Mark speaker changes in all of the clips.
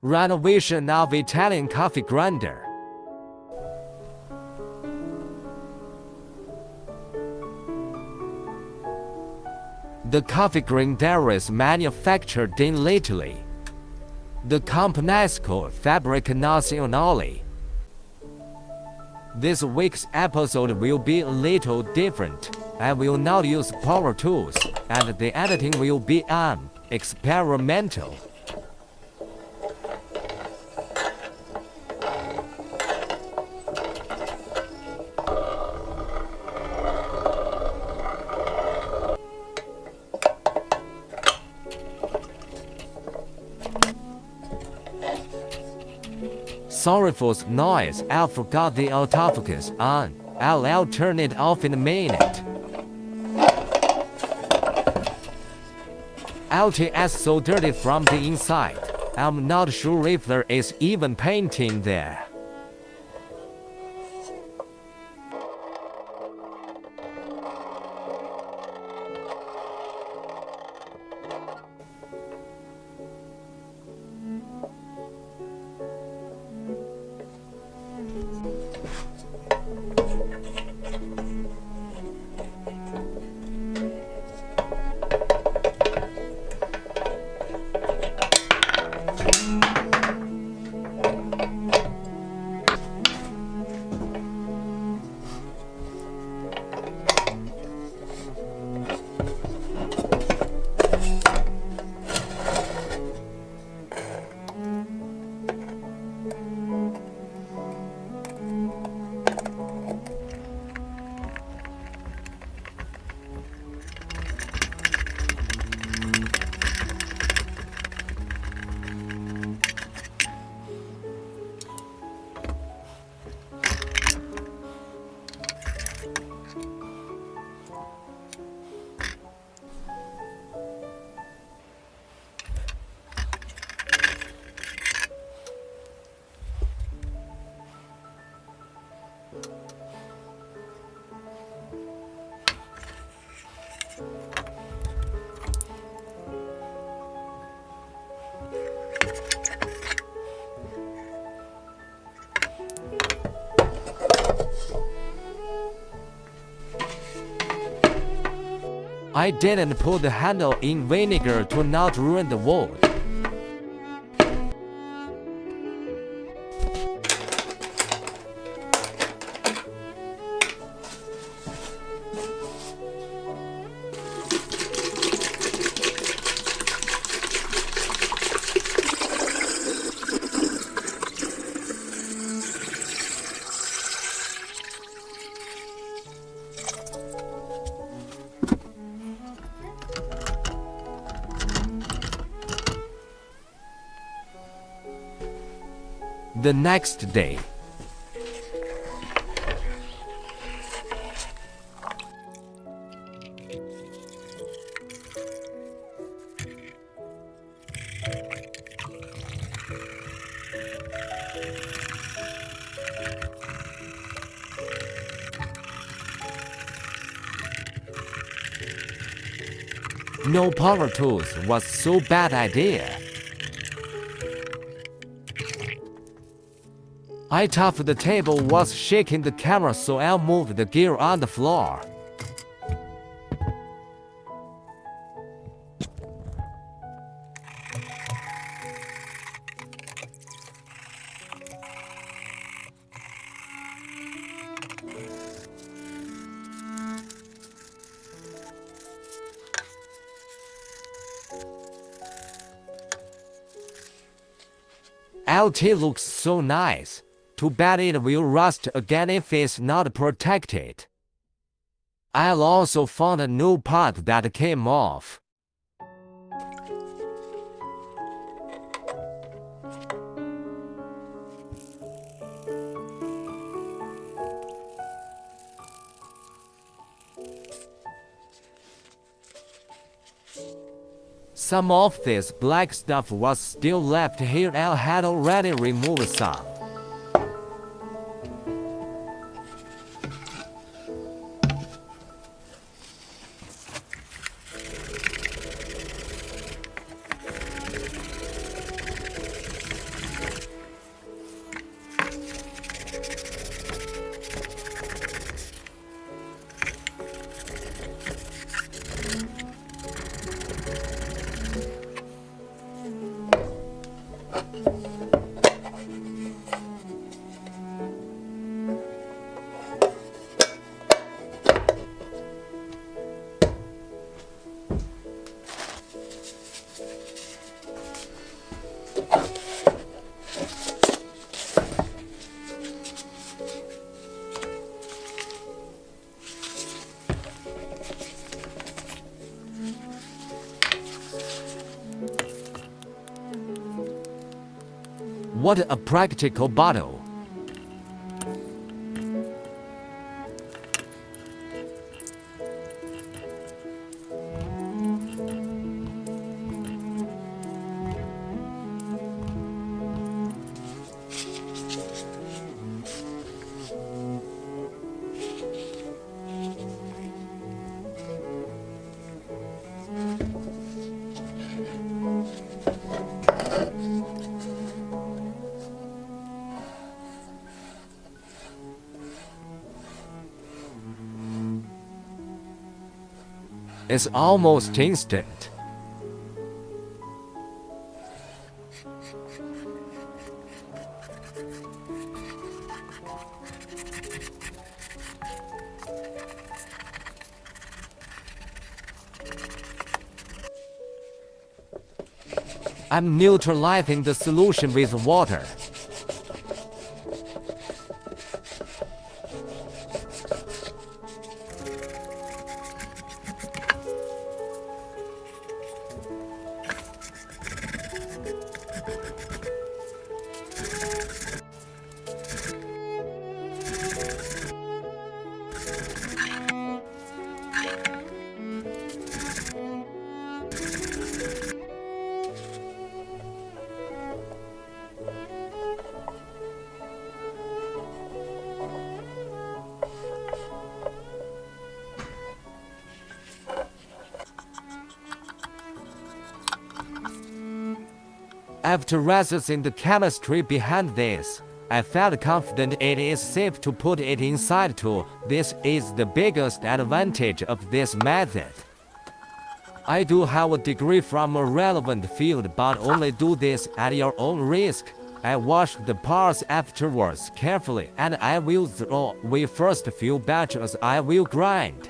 Speaker 1: Renovation of Italian coffee grinder. The coffee grinder is manufactured in Italy. The company is called Fabbrica Nazionale. This week's episode will be a little different. I will not use power tools, and the editing will be experimental. Sorry for the noise, I forgot the autofocus on. I'll turn it off in a minute. LT is so dirty from the inside. I'm not sure if there is even painting there. I didn't put the handle in vinegar to not ruin the wood. The next day, no power tools was so bad idea. I thought the table was shaking the camera, so I moved the gear on the floor. LT looks so nice. Too bad it will rust again if it's not protected. I also found a new part that came off. Some of this black stuff was still left here. I had already removed some. What a practical bottle! It's almost instant. I'm neutralizing the solution with water. After researching the chemistry behind this, I felt confident it is safe to put it inside too. This is the biggest advantage of this method. I do have a degree from a relevant field, but only do this at your own risk. I wash the parts afterwards carefully, and I will throw away first few batches I will grind.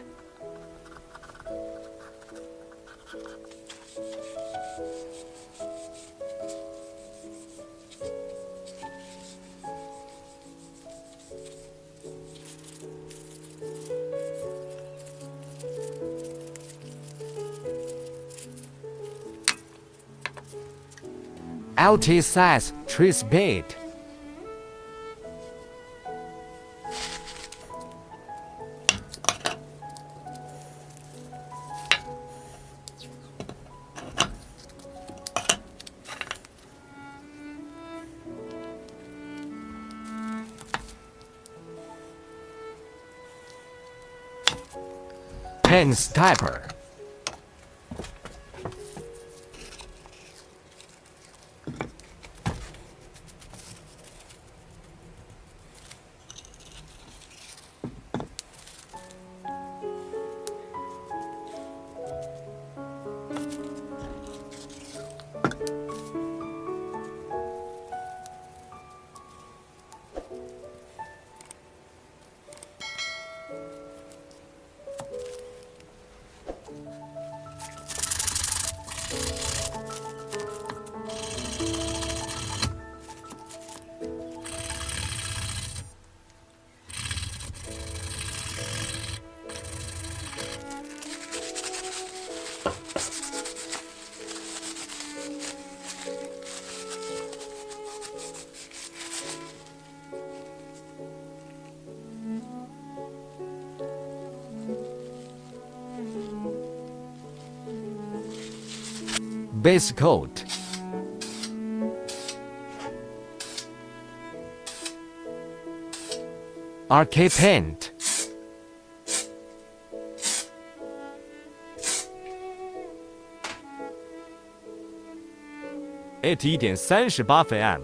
Speaker 1: LT size trace bait. Pen stapler. Base coat. Arcade paint. AT1.38分按。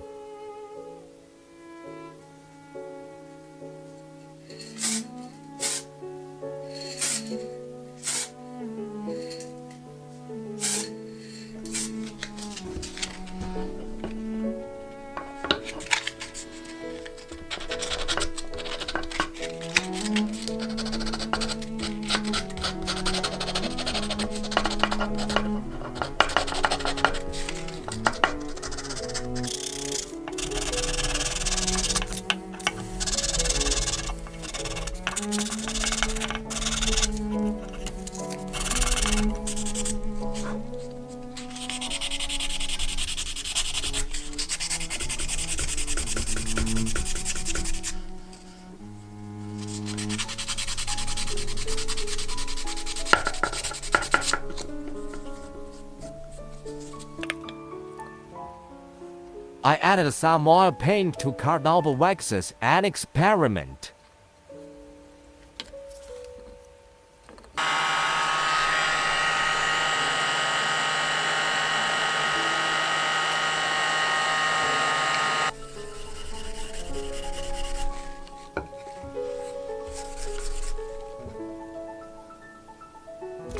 Speaker 1: I added some oil paint to cut off waxes and experiment.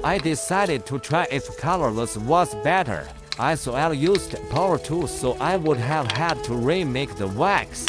Speaker 1: I decided to try if colorless was better. So I used power tools, so I would have had to remake the wax.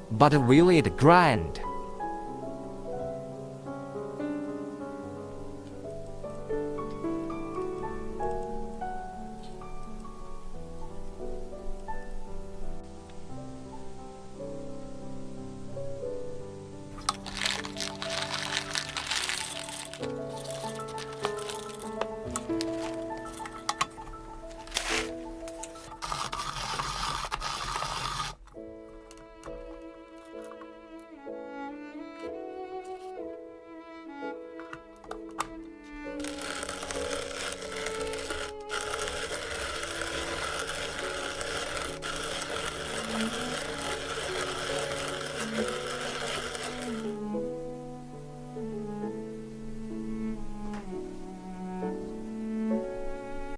Speaker 1: But will it grind?